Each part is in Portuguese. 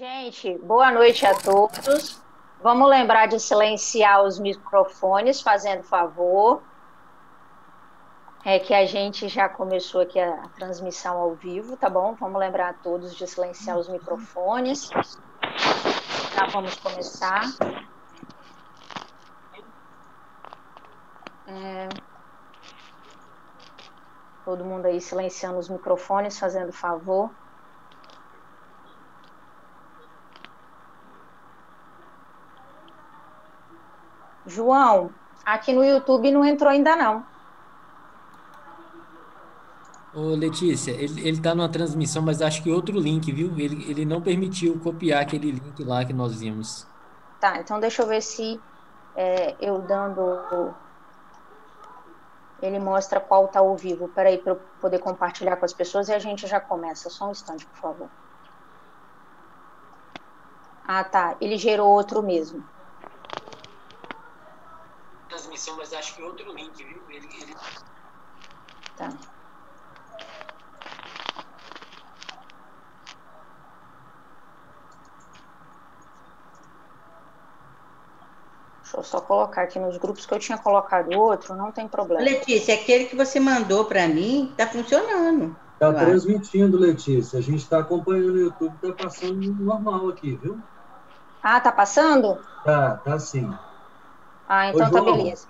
Gente, boa noite a todos. Vamos lembrar de silenciar os microfones, fazendo favor. É que a gente já começou aqui a transmissão ao vivo, tá bom? Vamos lembrar a todos de silenciar os microfones. Já vamos começar. Todo mundo aí silenciando os microfones, fazendo favor. João, aqui no YouTube não entrou ainda não. Ô, Letícia, ele tá numa transmissão, mas acho que outro link, viu? Ele não permitiu copiar aquele link lá que nós vimos. Tá, então deixa eu ver se eu dando. Ele mostra qual está ao vivo. Peraí, para eu poder compartilhar com as pessoas e a gente já começa. Só um instante, por favor. Ah, tá. Ele gerou outro mesmo. Transmissão, mas acho que outro link, viu? Tá. Deixa eu só colocar aqui nos grupos que eu tinha colocado outro, não tem problema. Letícia, aquele que você mandou para mim está funcionando, Está eu acho. transmitindo, Letícia. A gente está acompanhando o YouTube, está passando normal aqui, viu? Ah, tá passando? Tá sim. Ah, Ô, então tá João, beleza.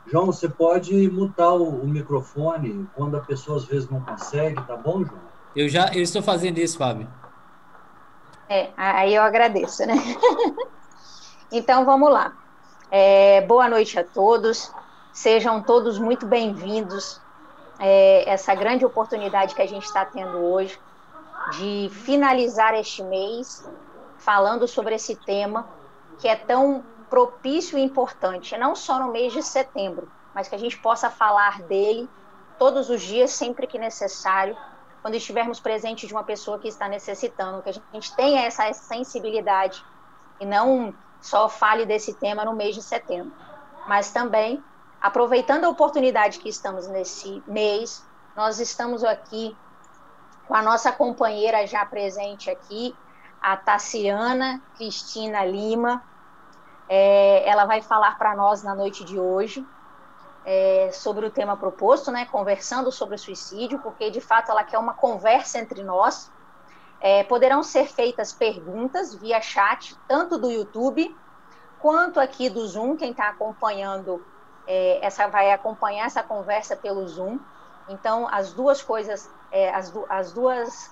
João, você pode mutar o microfone quando a pessoa às vezes não consegue, tá bom, João? Eu estou fazendo isso, Fábio. Aí eu agradeço, né? Então vamos lá. Boa noite a todos. Sejam todos muito bem-vindos. Essa grande oportunidade que a gente está tendo hoje de finalizar este mês falando sobre esse tema que é tão propício e importante, não só no mês de setembro, mas que a gente possa falar dele todos os dias, sempre que necessário, quando estivermos presente de uma pessoa que está necessitando, que a gente tenha essa sensibilidade e não só fale desse tema no mês de setembro, mas também, aproveitando a oportunidade que estamos nesse mês, nós estamos aqui com a nossa companheira já presente aqui, a Tassiana Cristina Lima. Ela vai falar para nós na noite de hoje sobre o tema proposto, né, conversando sobre o suicídio, porque de fato ela quer uma conversa entre nós. Poderão ser feitas perguntas via chat, tanto do YouTube quanto aqui do Zoom. Quem está acompanhando vai acompanhar essa conversa pelo Zoom. Então, as duas coisas,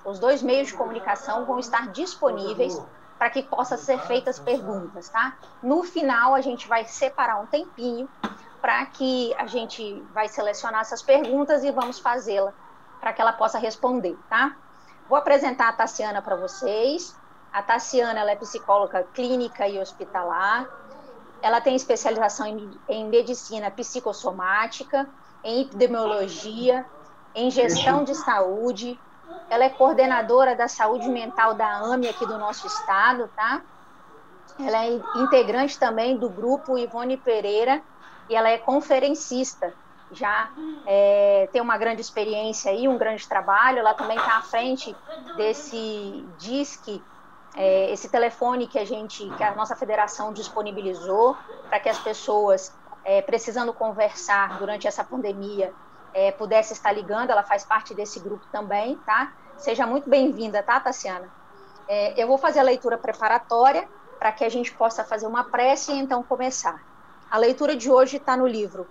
os dois meios de comunicação vão estar disponíveis para que possam ser feitas perguntas, tá? No final, a gente vai separar um tempinho para que a gente vai selecionar essas perguntas e vamos fazê-la para que ela possa responder, tá? Vou apresentar a Tassiana para vocês. A Tassiana, ela é psicóloga clínica e hospitalar. Ela tem especialização em medicina psicossomática, em epidemiologia, em gestão de saúde. Ela é coordenadora da saúde mental da AME aqui do nosso estado, tá? Ela é integrante também do grupo Ivone Pereira e ela é conferencista. Já tem uma grande experiência aí, um grande trabalho. Ela também está à frente desse DISC, esse telefone que a nossa federação disponibilizou para que as pessoas precisando conversar durante essa pandemia pudessem estar ligando. Ela faz parte desse grupo também, tá? Seja muito bem-vinda, tá, Tassiana? Eu vou fazer a leitura preparatória para que a gente possa fazer uma prece e então começar. A leitura de hoje está no livro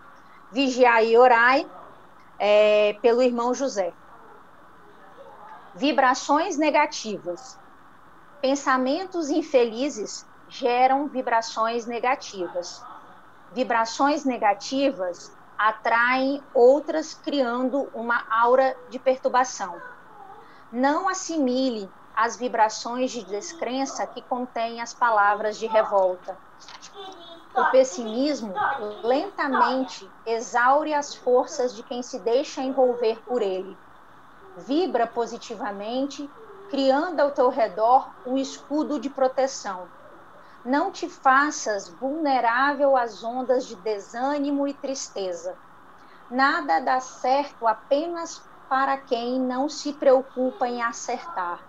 Vigiai e Orai, pelo irmão José. Vibrações negativas. Pensamentos infelizes geram vibrações negativas. Vibrações negativas atraem outras, criando uma aura de perturbação. Não assimile as vibrações de descrença que contêm as palavras de revolta. O pessimismo lentamente exaure as forças de quem se deixa envolver por ele. Vibra positivamente, criando ao teu redor um escudo de proteção. Não te faças vulnerável às ondas de desânimo e tristeza. Nada dá certo apenas para quem não se preocupa em acertar.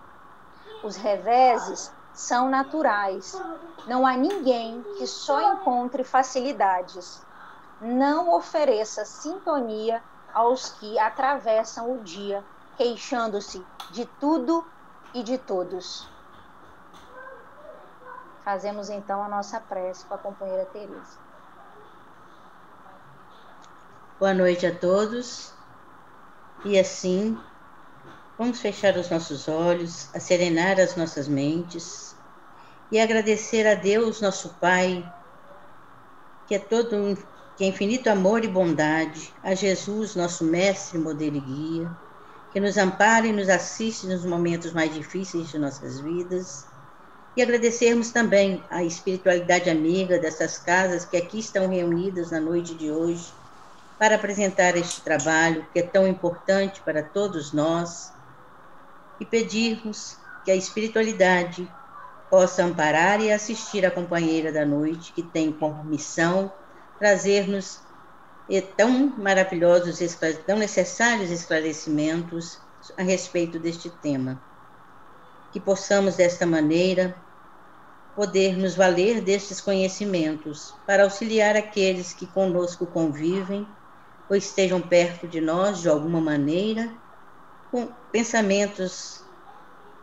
Os reveses são naturais. Não há ninguém que só encontre facilidades. Não ofereça sintonia aos que atravessam o dia, queixando-se de tudo e de todos. Fazemos então a nossa prece com a companheira Teresa. Boa noite a todos. E assim, vamos fechar os nossos olhos, serenar as nossas mentes e agradecer a Deus, nosso Pai, que é infinito amor e bondade, a Jesus, nosso mestre, modelo e guia, que nos ampara e nos assiste nos momentos mais difíceis de nossas vidas. E agradecermos também a espiritualidade amiga dessas casas que aqui estão reunidas na noite de hoje para apresentar este trabalho que é tão importante para todos nós e pedirmos que a espiritualidade possa amparar e assistir a companheira da noite que tem como missão trazer-nos tão maravilhosos, tão necessários esclarecimentos a respeito deste tema. Que possamos, desta maneira, poder nos valer destes conhecimentos para auxiliar aqueles que conosco convivem ou estejam perto de nós de alguma maneira, com pensamentos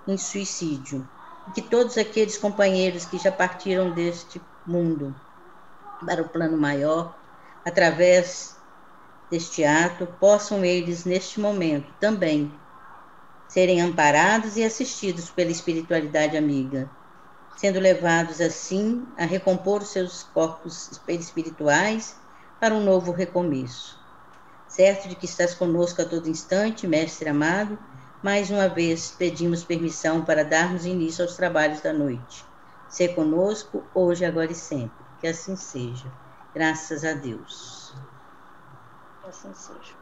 em suicídio. E que todos aqueles companheiros que já partiram deste mundo para o plano maior, através deste ato, possam eles, neste momento, também serem amparados e assistidos pela espiritualidade amiga, sendo levados assim a recompor os seus corpos espirituais para um novo recomeço. Certo de que estás conosco a todo instante, Mestre amado, mais uma vez pedimos permissão para darmos início aos trabalhos da noite. Sê conosco, hoje, agora e sempre. Que assim seja. Graças a Deus. Que assim seja.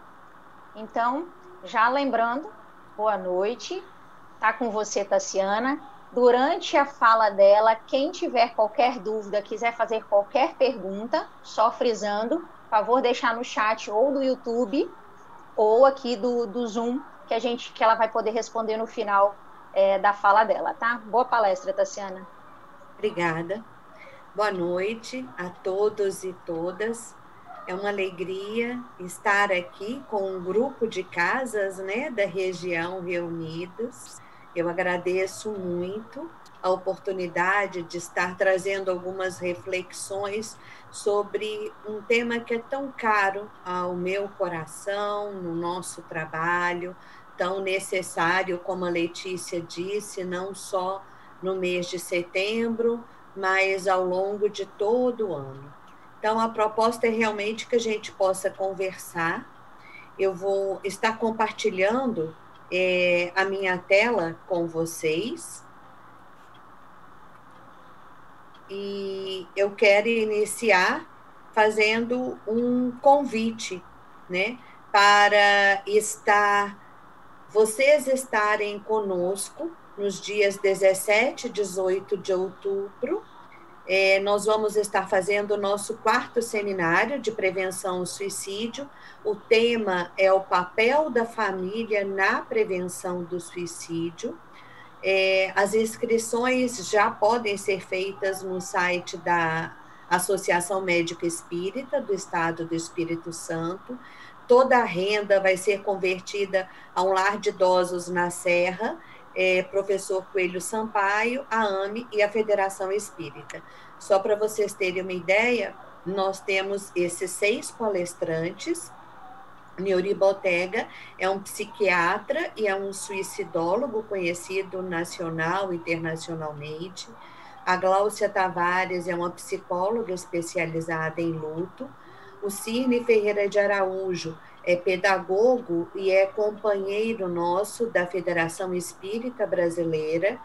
Então, já lembrando, boa noite. Tá com você, Tassiana. Durante a fala dela, quem tiver qualquer dúvida, quiser fazer qualquer pergunta, só frisando, por favor, deixar no chat ou do YouTube ou aqui do Zoom, que ela vai poder responder no final da fala dela, tá? Boa palestra, Tassiana. Obrigada. Boa noite a todos e todas. É uma alegria estar aqui com um grupo de casas, né, da região reunidas. Eu agradeço muito a oportunidade de estar trazendo algumas reflexões sobre um tema que é tão caro ao meu coração, no nosso trabalho, tão necessário, como a Letícia disse, não só no mês de setembro, mas ao longo de todo o ano. Então, a proposta é realmente que a gente possa conversar. Eu vou estar compartilhando a minha tela com vocês. E eu quero iniciar fazendo um convite, né, para vocês estarem conosco nos dias 17 e 18 de outubro. Nós vamos estar fazendo o nosso 4º seminário de prevenção ao suicídio. O tema é o papel da família na prevenção do suicídio. As inscrições já podem ser feitas no site da Associação Médica Espírita do Estado do Espírito Santo. Toda a renda vai ser convertida a um lar de idosos na Serra, Professor Coelho Sampaio, a AME e a Federação Espírita. Só para vocês terem uma ideia, nós temos esses 6 palestrantes. Neuri Botega é um psiquiatra e é um suicidólogo conhecido nacional e internacionalmente. A Gláucia Tavares é uma psicóloga especializada em luto. O Cirne Ferreira de Araújo é pedagogo e é companheiro nosso da Federação Espírita Brasileira.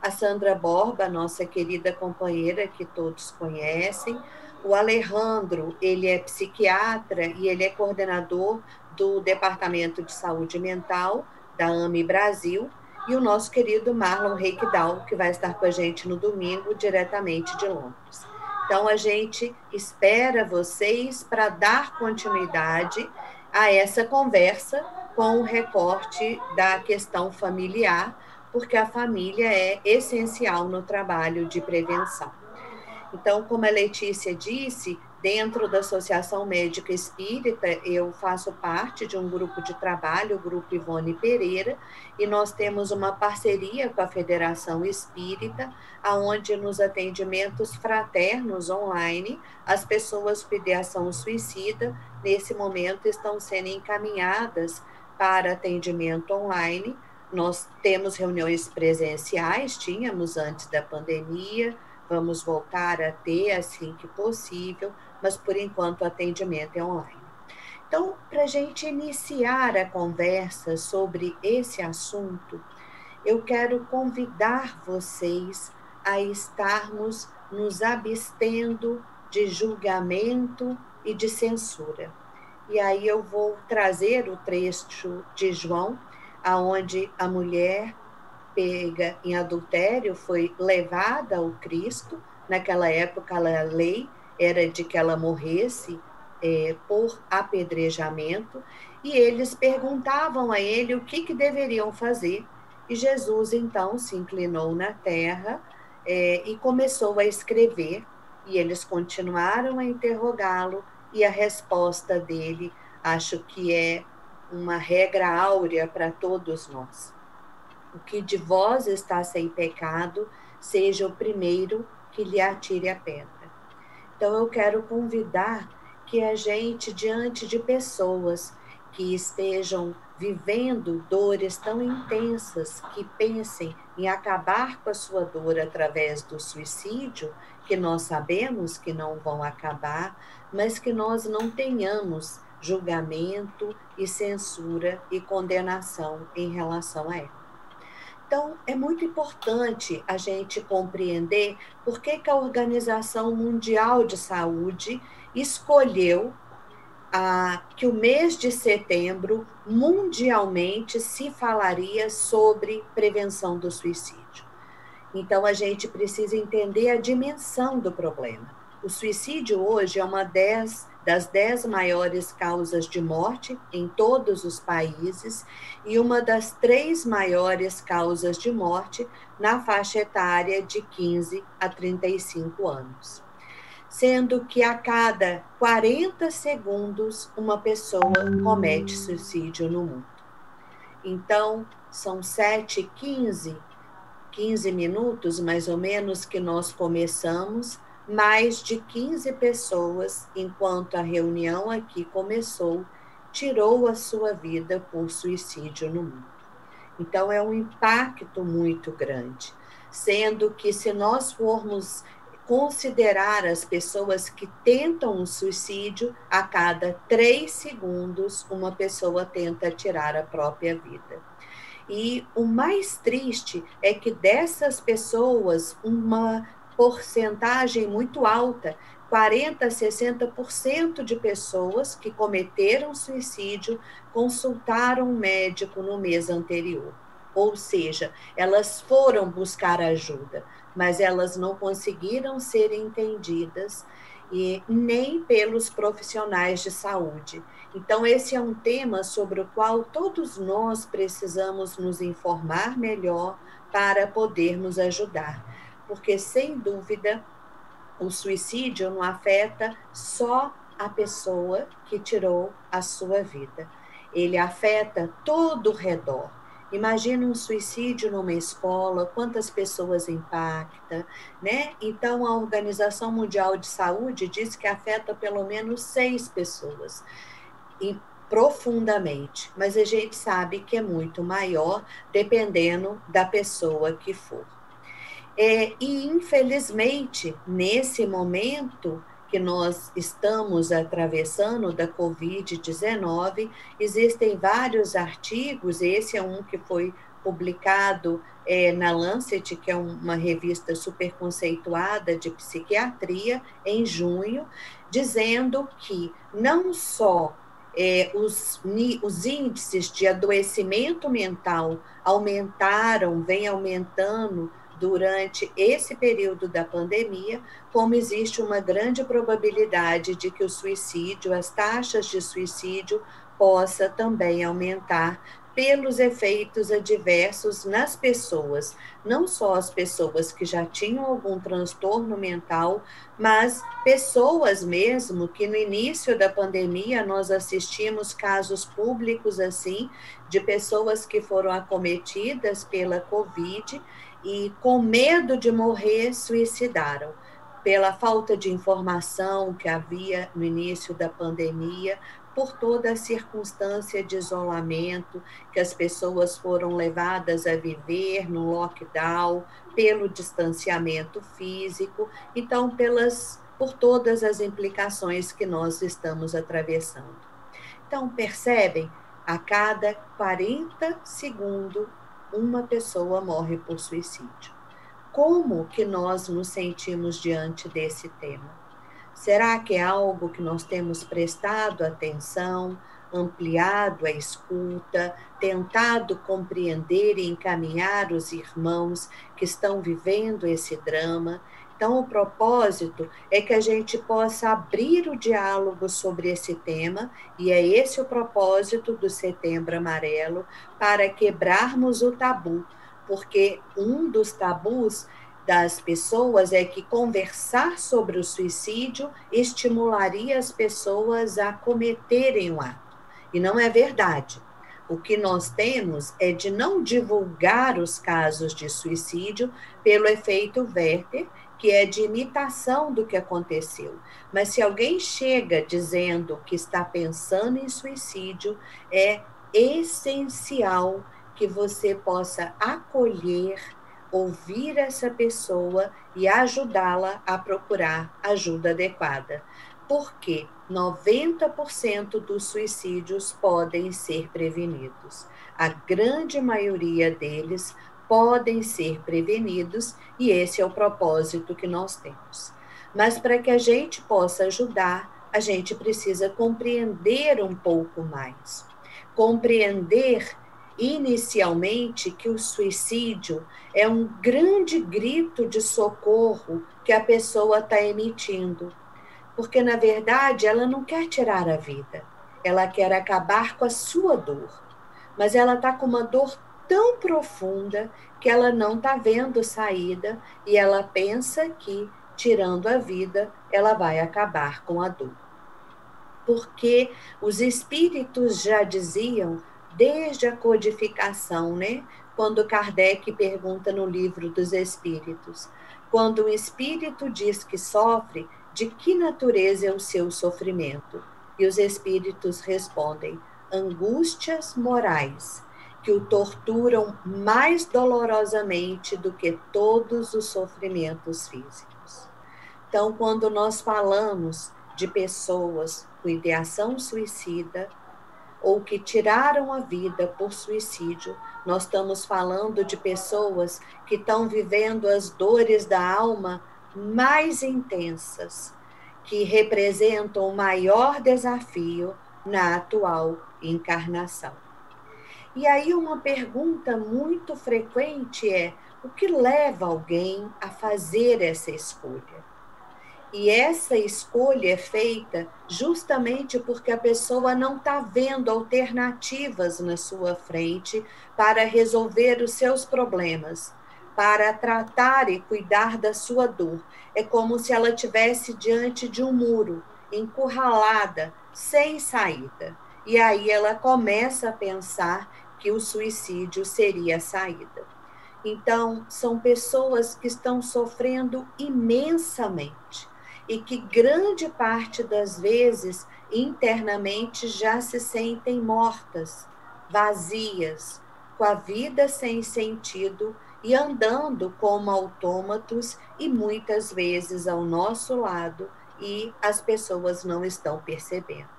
A Sandra Borba, nossa querida companheira que todos conhecem. O Alejandro, ele é psiquiatra e ele é coordenador do Departamento de Saúde Mental da AME Brasil. E o nosso querido Marlon Reikdal, que vai estar com a gente no domingo, diretamente de Londres. Então, a gente espera vocês para dar continuidade a essa conversa com o recorte da questão familiar, porque a família é essencial no trabalho de prevenção. Então, como a Letícia disse, dentro da Associação Médica Espírita, eu faço parte de um grupo de trabalho, o Grupo Ivone Pereira, e nós temos uma parceria com a Federação Espírita, onde nos atendimentos fraternos online, as pessoas com ideação suicida, nesse momento, estão sendo encaminhadas para atendimento online. Nós temos reuniões presenciais, tínhamos antes da pandemia, vamos voltar a ter assim que possível, mas por enquanto o atendimento é online. Então, para a gente iniciar a conversa sobre esse assunto, eu quero convidar vocês a estarmos nos abstendo de julgamento e de censura. E aí eu vou trazer o trecho de João, aonde a mulher pega em adultério foi levada ao Cristo. Naquela época, a lei era de que ela morresse por apedrejamento, e eles perguntavam a ele o que deveriam fazer. E Jesus, então, se inclinou na terra e começou a escrever, e eles continuaram a interrogá-lo, e a resposta dele, acho que é uma regra áurea para todos nós. O que de vós está sem pecado, seja o primeiro que lhe atire a pedra. Então, eu quero convidar que a gente, diante de pessoas que estejam vivendo dores tão intensas, que pensem em acabar com a sua dor através do suicídio, que nós sabemos que não vão acabar, mas que nós não tenhamos julgamento e censura e condenação em relação a ela. Então, é muito importante a gente compreender por que a Organização Mundial de Saúde escolheu que o mês de setembro, mundialmente, se falaria sobre prevenção do suicídio. Então, a gente precisa entender a dimensão do problema. O suicídio hoje é uma das 10 maiores causas de morte em todos os países e uma das 3 maiores causas de morte na faixa etária de 15 a 35 anos. Sendo que a cada 40 segundos uma pessoa comete suicídio no mundo. Então, são 7h15, 15 minutos mais ou menos que nós começamos, mais de 15 pessoas, enquanto a reunião aqui começou, tirou a sua vida por suicídio no mundo. Então, é um impacto muito grande, sendo que se nós formos considerar as pessoas que tentam o suicídio, a cada 3 segundos, uma pessoa tenta tirar a própria vida. E o mais triste é que dessas pessoas, uma porcentagem muito alta, 40% a 60% de pessoas que cometeram suicídio consultaram um médico no mês anterior. Ou seja, elas foram buscar ajuda, mas elas não conseguiram ser entendidas e nem pelos profissionais de saúde. Então, esse é um tema sobre o qual todos nós precisamos nos informar melhor para podermos ajudar. Porque, sem dúvida, o suicídio não afeta só a pessoa que tirou a sua vida. Ele afeta todo o redor. Imagina um suicídio numa escola, quantas pessoas impacta, né? Então, a Organização Mundial de Saúde diz que afeta pelo menos 6 pessoas, profundamente. Mas a gente sabe que é muito maior, dependendo da pessoa que for. E, infelizmente, nesse momento que nós estamos atravessando da Covid-19, existem vários artigos, esse é um que foi publicado na Lancet, que é uma revista super conceituada de psiquiatria, em junho, dizendo que não só os índices de adoecimento mental vem aumentando durante esse período da pandemia, como existe uma grande probabilidade de que o suicídio, as taxas de suicídio, possa também aumentar pelos efeitos adversos nas pessoas, não só as pessoas que já tinham algum transtorno mental, mas pessoas mesmo que no início da pandemia nós assistimos casos públicos assim, de pessoas que foram acometidas pela Covid e com medo de morrer suicidaram. Pela falta de informação que havia no início da pandemia, por toda a circunstância de isolamento que as pessoas foram levadas a viver no lockdown, pelo distanciamento físico, então por todas as implicações que nós estamos atravessando. Então, percebem? A cada 40 segundos, uma pessoa morre por suicídio. Como que nós nos sentimos diante desse tema? Será que é algo que nós temos prestado atenção, ampliado a escuta, tentado compreender e encaminhar os irmãos que estão vivendo esse drama? Então, o propósito é que a gente possa abrir o diálogo sobre esse tema, e é esse o propósito do Setembro Amarelo, para quebrarmos o tabu, porque um dos tabus das pessoas é que conversar sobre o suicídio estimularia as pessoas a cometerem o ato. E não é verdade. O que nós temos é de não divulgar os casos de suicídio pelo efeito Werther, que é de imitação do que aconteceu. Mas se alguém chega dizendo que está pensando em suicídio, é essencial que você possa acolher, ouvir essa pessoa e ajudá-la a procurar ajuda adequada. Porque 90% dos suicídios podem ser prevenidos. A grande maioria deles podem ser prevenidos e esse é o propósito que nós temos. Mas para que a gente possa ajudar, a gente precisa compreender um pouco mais. Compreender inicialmente que o suicídio é um grande grito de socorro que a pessoa está emitindo. Porque, na verdade, ela não quer tirar a vida, ela quer acabar com a sua dor. Mas ela está com uma dor tão profunda que ela não está vendo saída e ela pensa que, tirando a vida, ela vai acabar com a dor. Porque os espíritos já diziam, desde a codificação, né? Quando Kardec pergunta no Livro dos Espíritos, quando um espírito diz que sofre, de que natureza é o seu sofrimento? E os espíritos respondem, angústias morais, que o torturam mais dolorosamente do que todos os sofrimentos físicos. Então, quando nós falamos de pessoas com ideação suicida, ou que tiraram a vida por suicídio, nós estamos falando de pessoas que estão vivendo as dores da alma mais intensas, que representam o maior desafio na atual encarnação. E aí uma pergunta muito frequente é, o que leva alguém a fazer essa escolha? E essa escolha é feita justamente porque a pessoa não está vendo alternativas na sua frente para resolver os seus problemas, para tratar e cuidar da sua dor. É como se ela estivesse diante de um muro, encurralada, sem saída. E aí ela começa a pensar que o suicídio seria a saída. Então, são pessoas que estão sofrendo imensamente e que grande parte das vezes internamente já se sentem mortas, vazias, com a vida sem sentido e andando como autômatos e muitas vezes ao nosso lado e as pessoas não estão percebendo.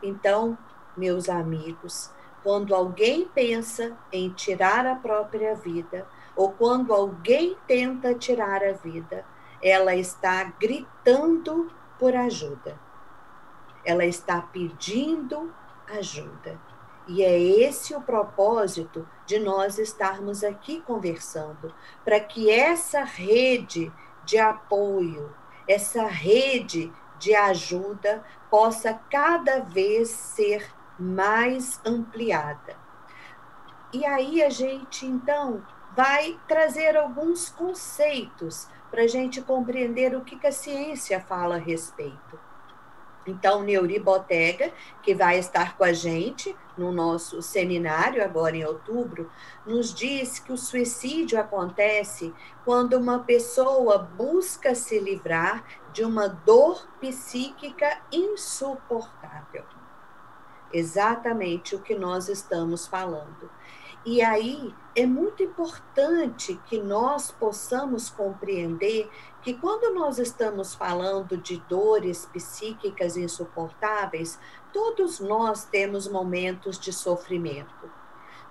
Então, meus amigos, quando alguém pensa em tirar a própria vida ou quando alguém tenta tirar a vida, ela está gritando por ajuda. Ela está pedindo ajuda. E é esse o propósito de nós estarmos aqui conversando, para que essa rede de apoio, essa rede de ajuda possa cada vez ser mais ampliada. E aí a gente, então, vai trazer alguns conceitos para a gente compreender o que a ciência fala a respeito. Então, Neuri Botega, que vai estar com a gente no nosso seminário agora em outubro, nos diz que o suicídio acontece quando uma pessoa busca se livrar de uma dor psíquica insuportável. Exatamente o que nós estamos falando. E aí é muito importante que nós possamos compreender que quando nós estamos falando de dores psíquicas insuportáveis, todos nós temos momentos de sofrimento.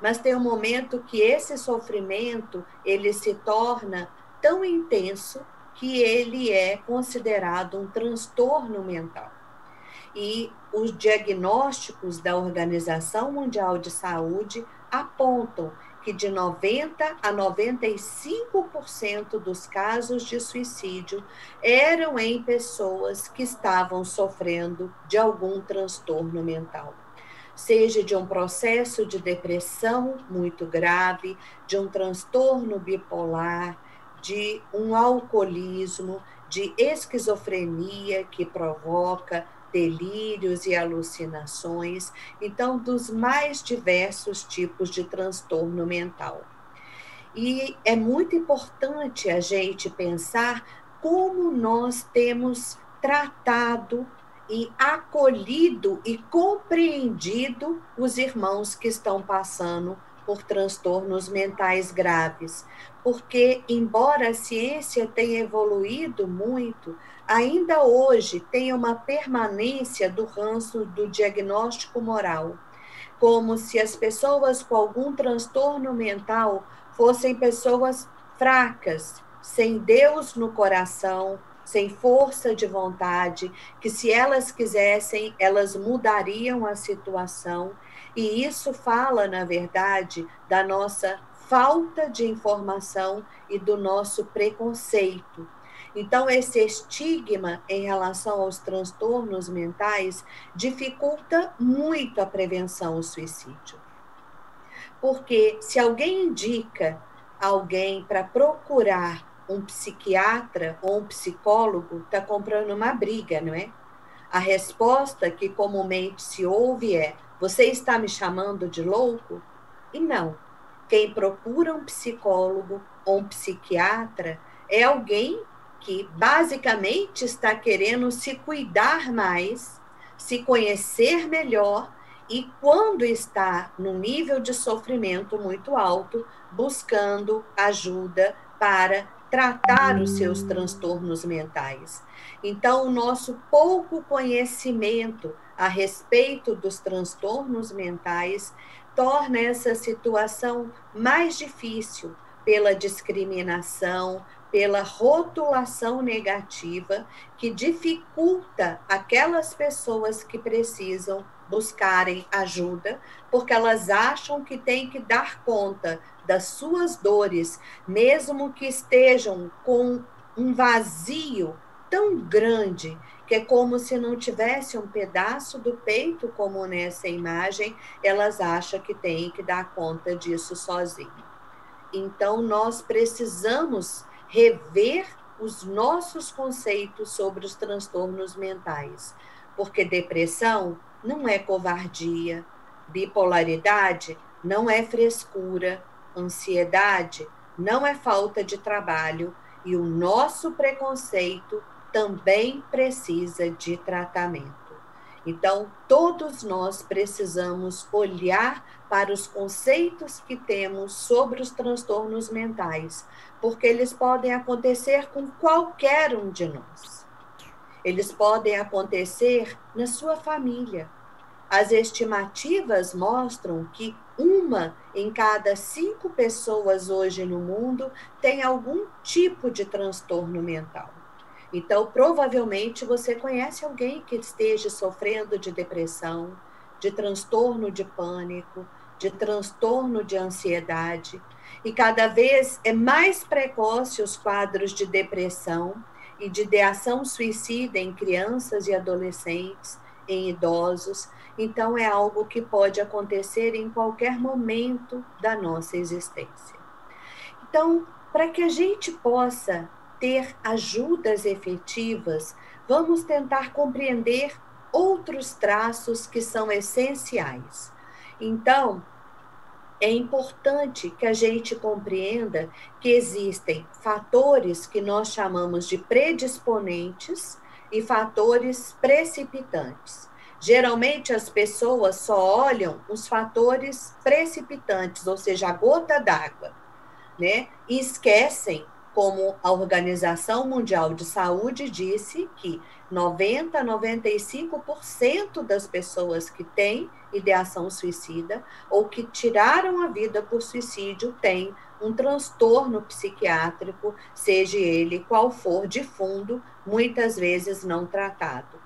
Mas tem um momento que esse sofrimento, ele se torna tão intenso que ele é considerado um transtorno mental. E os diagnósticos da Organização Mundial de Saúde apontam que de 90% a 95% dos casos de suicídio eram em pessoas que estavam sofrendo de algum transtorno mental. Seja de um processo de depressão muito grave, de um transtorno bipolar, de um alcoolismo, de esquizofrenia que provoca delírios e alucinações, então, dos mais diversos tipos de transtorno mental. E é muito importante a gente pensar como nós temos tratado e acolhido e compreendido os irmãos que estão passando por transtornos mentais graves. Porque, embora a ciência tenha evoluído muito, ainda hoje tem uma permanência do ranço do diagnóstico moral, como se as pessoas com algum transtorno mental fossem pessoas fracas, sem Deus no coração, sem força de vontade, que se elas quisessem, elas mudariam a situação. E isso fala, na verdade, da nossa falta de informação e do nosso preconceito. Então, esse estigma em relação aos transtornos mentais dificulta muito a prevenção ao suicídio. Porque se alguém indica alguém para procurar um psiquiatra ou um psicólogo, está comprando uma briga, não é? A resposta que comumente se ouve é: você está me chamando de louco? E não. Quem procura um psicólogo ou um psiquiatra é alguém que basicamente está querendo se cuidar mais, se conhecer melhor e, quando está num nível de sofrimento muito alto, buscando ajuda para tratar os seus transtornos mentais. Então, o nosso pouco conhecimento a respeito dos transtornos mentais torna essa situação mais difícil pela discriminação, pela rotulação negativa, que dificulta aquelas pessoas que precisam buscarem ajuda, porque elas acham que têm que dar conta das suas dores, mesmo que estejam com um vazio tão grande, que é como se não tivesse um pedaço do peito, como nessa imagem, elas acham que têm que dar conta disso sozinho. Então, nós precisamos rever os nossos conceitos sobre os transtornos mentais, porque depressão não é covardia, bipolaridade não é frescura, ansiedade não é falta de trabalho, e o nosso preconceito também precisa de tratamento. Então, todos nós precisamos olhar para os conceitos que temos sobre os transtornos mentais, porque eles podem acontecer com qualquer um de nós. Eles podem acontecer na sua família. As estimativas mostram que 1 em cada 5 pessoas hoje no mundo tem algum tipo de transtorno mental. Então, provavelmente, você conhece alguém que esteja sofrendo de depressão, de transtorno de pânico, de transtorno de ansiedade. E cada vez é mais precoce os quadros de depressão e de ideação suicida em crianças e adolescentes, em idosos. então é algo que pode acontecer em qualquer momento da nossa existência. Então, para que a gente possa ter ajudas efetivas, vamos tentar compreender outros traços que são essenciais. Então, é importante que a gente compreenda que existem fatores que nós chamamos de predisponentes e fatores precipitantes. Geralmente as pessoas só olham os fatores precipitantes, ou seja, a gota d'água, né? E esquecem, como a Organização Mundial de Saúde disse, que 90 a 95% das pessoas que têm ideação suicida ou que tiraram a vida por suicídio têm um transtorno psiquiátrico, seja ele qual for, de fundo, muitas vezes não tratado.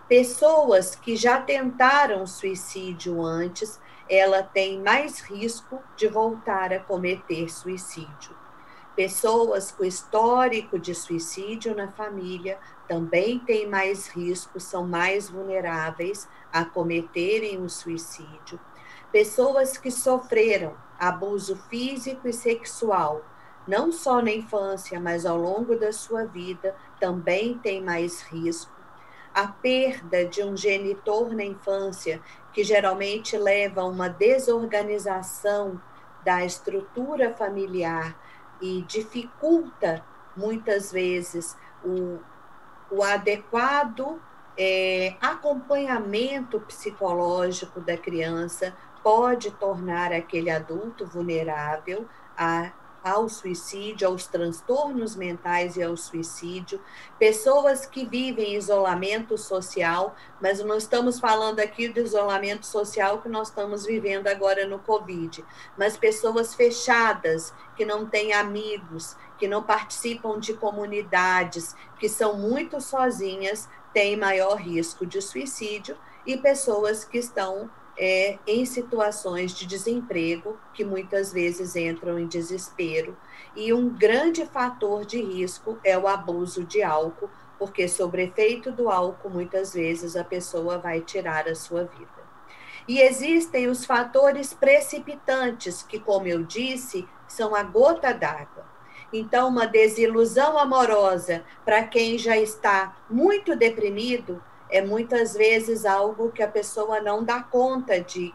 Pessoas que já tentaram suicídio antes, ela tem mais risco de voltar a cometer suicídio. Pessoas com histórico de suicídio na família também têm mais risco, são mais vulneráveis a cometerem o suicídio. Pessoas que sofreram abuso físico e sexual, não só na infância, mas ao longo da sua vida, também têm mais risco. A perda de um genitor na infância, que geralmente leva a uma desorganização da estrutura familiar e dificulta, muitas vezes, o adequado acompanhamento psicológico da criança, pode tornar aquele adulto vulnerável ao suicídio, aos transtornos mentais e ao suicídio. Pessoas que vivem isolamento social, mas não estamos falando aqui do isolamento social que nós estamos vivendo agora no Covid, mas pessoas fechadas, que não têm amigos, que não participam de comunidades, que são muito sozinhas, têm maior risco de suicídio, e pessoas que estão em situações de desemprego, que muitas vezes entram em desespero. E um grande fator de risco é o abuso de álcool, porque sob efeito do álcool, muitas vezes a pessoa vai tirar a sua vida. E existem os fatores precipitantes, que, como eu disse, são a gota d'água. Então, uma desilusão amorosa para quem já está muito deprimido é muitas vezes algo que a pessoa não dá conta de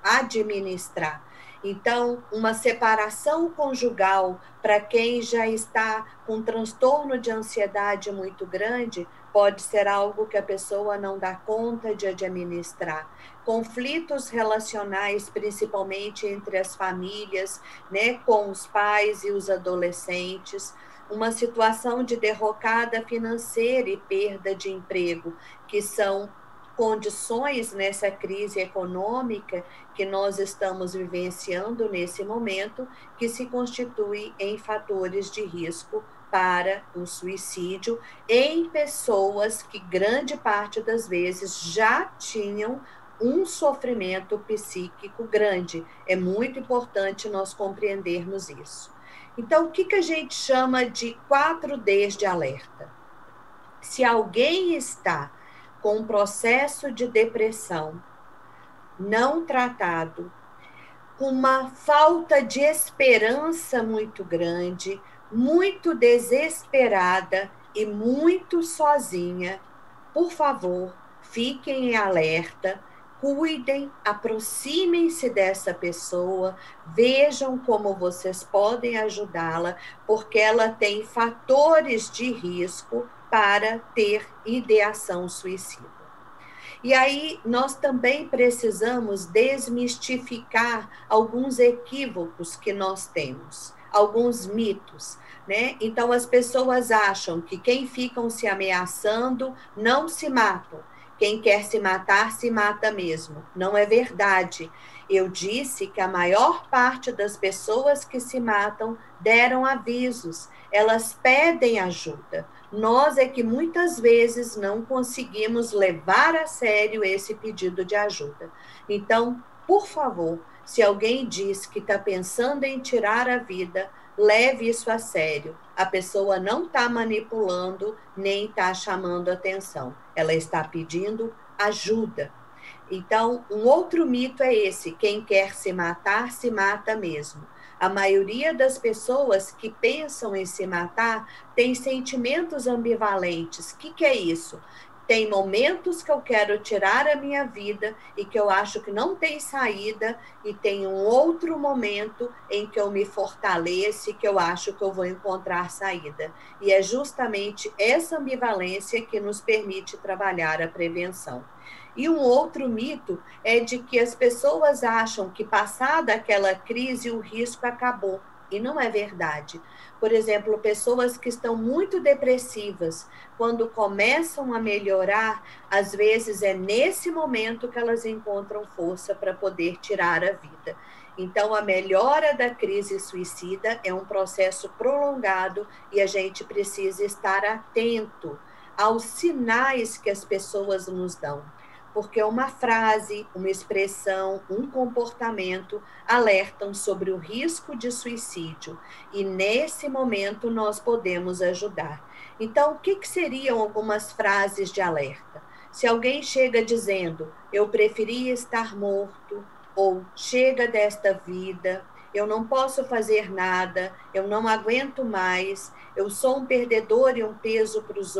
administrar. Então, uma separação conjugal para quem já está com transtorno de ansiedade muito grande pode ser algo que a pessoa não dá conta de administrar. Conflitos relacionais, principalmente entre as famílias, né, com os pais e os adolescentes, uma situação de derrocada financeira e perda de emprego, que são condições nessa crise econômica que nós estamos vivenciando nesse momento, que se constituem em fatores de risco para o suicídio em pessoas que grande parte das vezes já tinham um sofrimento psíquico grande. É muito importante nós compreendermos isso. Então, o que a gente chama de 4Ds de alerta? Se alguém está com um processo de depressão não tratado, com uma falta de esperança muito grande, muito desesperada e muito sozinha, por favor, fiquem em alerta, cuidem, aproximem-se dessa pessoa, vejam como vocês podem ajudá-la, porque ela tem fatores de risco para ter ideação suicida. E aí, nós também precisamos desmistificar alguns equívocos que nós temos, alguns mitos, né? Então, as pessoas acham que quem ficam se ameaçando não se matam. Quem quer se mata mesmo. Não é verdade. Eu disse que a maior parte das pessoas que se matam deram avisos, elas pedem ajuda. Nós é que muitas vezes não conseguimos levar a sério esse pedido de ajuda. Então, por favor, se alguém diz que está pensando em tirar a vida, leve isso a sério. A pessoa não está manipulando, nem está chamando atenção. Ela está pedindo ajuda. Então, um outro mito é esse: quem quer se matar, se mata mesmo. A maioria das pessoas que pensam em se matar tem sentimentos ambivalentes. O que é isso? Tem momentos que eu quero tirar a minha vida e que eu acho que não tem saída, e tem um outro momento em que eu me fortaleço e que eu acho que eu vou encontrar saída. E é justamente essa ambivalência que nos permite trabalhar a prevenção. E um outro mito é de que as pessoas acham que, passada aquela crise, o risco acabou. E não é verdade. Por exemplo, pessoas que estão muito depressivas, quando começam a melhorar, às vezes é nesse momento que elas encontram força para poder tirar a vida. Então, a melhora da crise suicida é um processo prolongado e a gente precisa estar atento aos sinais que as pessoas nos dão. Porque uma frase, uma expressão, um comportamento alertam sobre o risco de suicídio. E nesse momento nós podemos ajudar. Então, o que seriam algumas frases de alerta? Se alguém chega dizendo, eu preferia estar morto, ou chega desta vida, eu não posso fazer nada, eu não aguento mais, eu sou um perdedor e um peso para os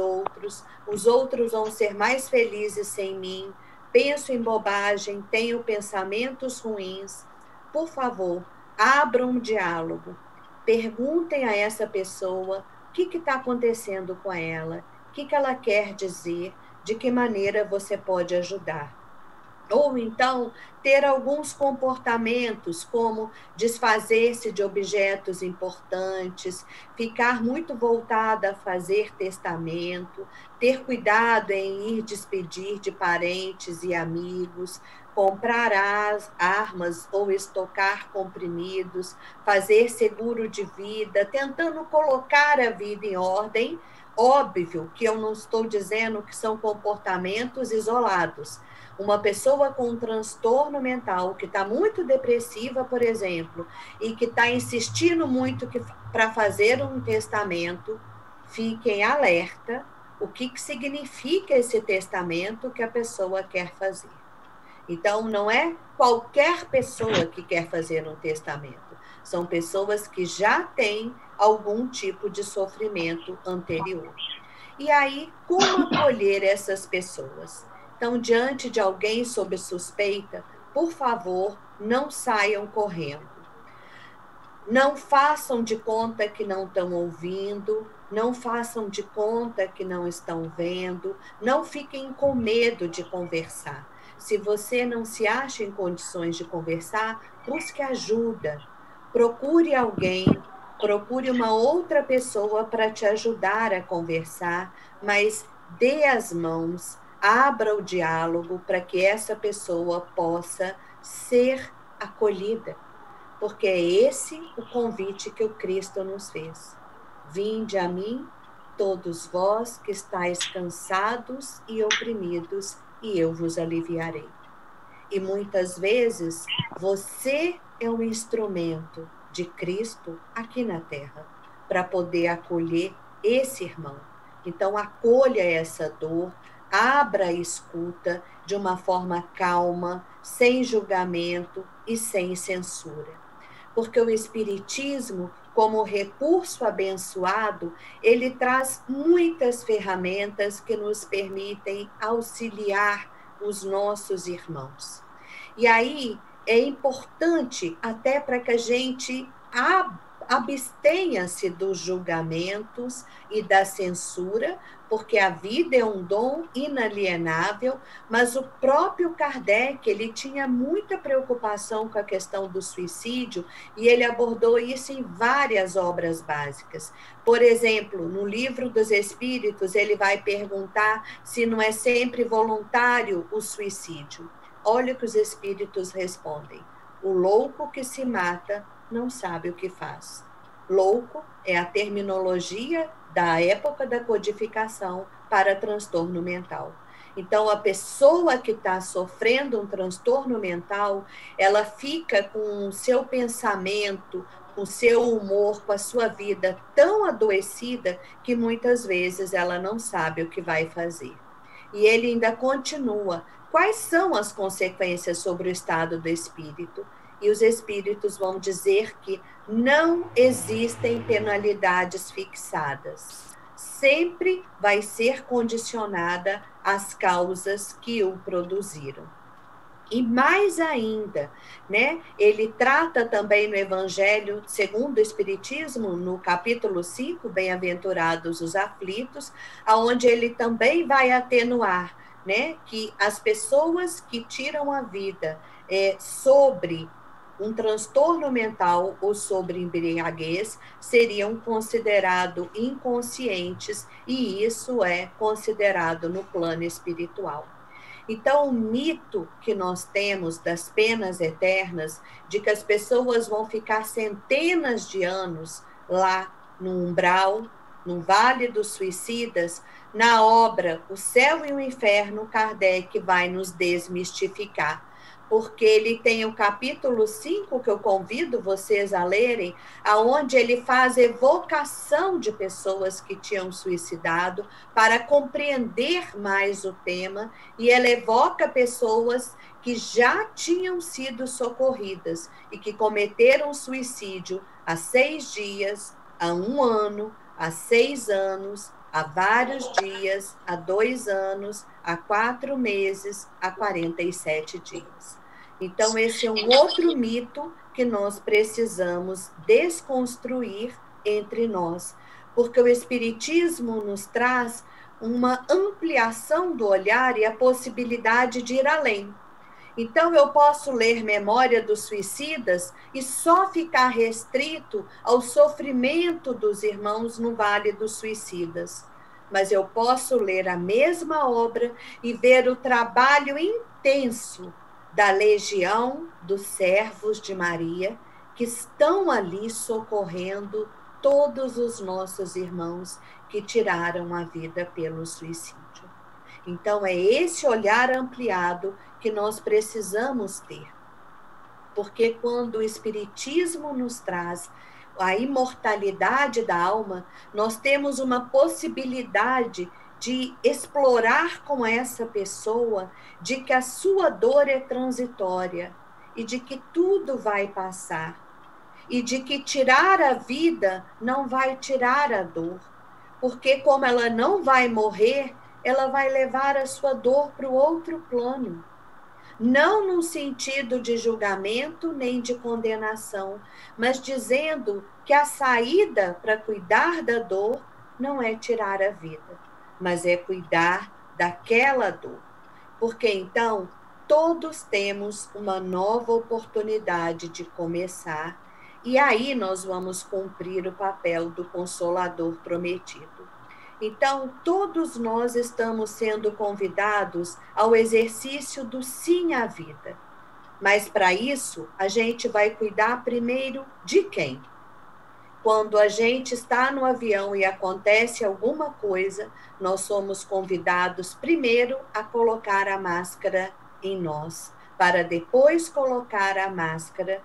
outros vão ser mais felizes sem mim, penso em bobagem, tenho pensamentos ruins. Por favor, abram um diálogo, perguntem a essa pessoa o que está acontecendo com ela, o que ela quer dizer, de que maneira você pode ajudar. Ou então, ter alguns comportamentos, como desfazer-se de objetos importantes, ficar muito voltada a fazer testamento, ter cuidado em ir despedir de parentes e amigos, comprar armas ou estocar comprimidos, fazer seguro de vida, tentando colocar a vida em ordem. Óbvio que eu não estou dizendo que são comportamentos isolados. Uma pessoa com um transtorno mental, que está muito depressiva, por exemplo, e que está insistindo muito para fazer um testamento, fiquem alerta o que significa esse testamento que a pessoa quer fazer. Então, não é qualquer pessoa que quer fazer um testamento. São pessoas que já têm algum tipo de sofrimento anterior. E aí, como acolher essas pessoas? Então, diante de alguém sob suspeita, por favor, não saiam correndo. Não façam de conta que não estão ouvindo, não façam de conta que não estão vendo, não fiquem com medo de conversar. Se você não se acha em condições de conversar, busque ajuda. Procure alguém, procure uma outra pessoa para te ajudar a conversar, mas dê as mãos, abra o diálogo para que essa pessoa possa ser acolhida. Porque é esse o convite que o Cristo nos fez. Vinde a mim, todos vós que estáis cansados e oprimidos, e eu vos aliviarei. E muitas vezes você é um instrumento de Cristo aqui na Terra, para poder acolher esse irmão. Então, acolha essa dor, abra a escuta de uma forma calma, sem julgamento e sem censura. Porque o Espiritismo, como recurso abençoado, ele traz muitas ferramentas que nos permitem auxiliar os nossos irmãos. E aí é importante até para que a gente abstenha-se dos julgamentos e da censura, porque a vida é um dom inalienável, mas o próprio Kardec, ele tinha muita preocupação com a questão do suicídio e ele abordou isso em várias obras básicas. Por exemplo, no Livro dos Espíritos, ele vai perguntar se não é sempre voluntário o suicídio. Olha o que os espíritos respondem: o louco que se mata não sabe o que faz. Louco é a terminologia da época da codificação para transtorno mental. Então, a pessoa que está sofrendo um transtorno mental, ela fica com o seu pensamento, com o seu humor, com a sua vida tão adoecida que muitas vezes ela não sabe o que vai fazer. E ele ainda continua: quais são as consequências sobre o estado do espírito. E os espíritos vão dizer que não existem penalidades fixadas. Sempre vai ser condicionada às causas que o produziram. E mais ainda, né? Ele trata também no Evangelho segundo o Espiritismo, no capítulo 5, Bem-aventurados os aflitos, aonde ele também vai atenuar, né? Que as pessoas que tiram a vida sobre um transtorno mental ou sobre embriaguez seriam considerados inconscientes, e isso é considerado no plano espiritual. Então, o mito que nós temos das penas eternas, de que as pessoas vão ficar centenas de anos lá no umbral, no Vale dos Suicidas, na obra O Céu e o Inferno, Kardec vai nos desmistificar. Porque ele tem o capítulo 5, que eu convido vocês a lerem, aonde ele faz evocação de pessoas que tinham suicidado para compreender mais o tema, e ele evoca pessoas que já tinham sido socorridas e que cometeram suicídio há 6 dias, há 1 ano, há 6 anos, há vários dias, há 2 anos, há 4 meses, há 47 dias. Então, esse é um outro mito que nós precisamos desconstruir entre nós, porque o Espiritismo nos traz uma ampliação do olhar e a possibilidade de ir além. Então, eu posso ler Memória dos Suicidas e só ficar restrito ao sofrimento dos irmãos no Vale dos Suicidas. Mas eu posso ler a mesma obra e ver o trabalho intenso da legião dos servos de Maria, que estão ali socorrendo todos os nossos irmãos que tiraram a vida pelo suicídio. Então, é esse olhar ampliado que nós precisamos ter. Porque quando o Espiritismo nos traz a imortalidade da alma, nós temos uma possibilidade de explorar com essa pessoa de que a sua dor é transitória e de que tudo vai passar e de que tirar a vida não vai tirar a dor, porque como ela não vai morrer, ela vai levar a sua dor para o outro plano. Não no sentido de julgamento nem de condenação, mas dizendo que a saída para cuidar da dor não é tirar a vida, mas é cuidar daquela dor. Porque então todos temos uma nova oportunidade de começar, e aí nós vamos cumprir o papel do Consolador prometido. Então, todos nós estamos sendo convidados ao exercício do sim à vida. Mas para isso, a gente vai cuidar primeiro de quem? Quando a gente está no avião e acontece alguma coisa, nós somos convidados primeiro a colocar a máscara em nós, para depois colocar a máscara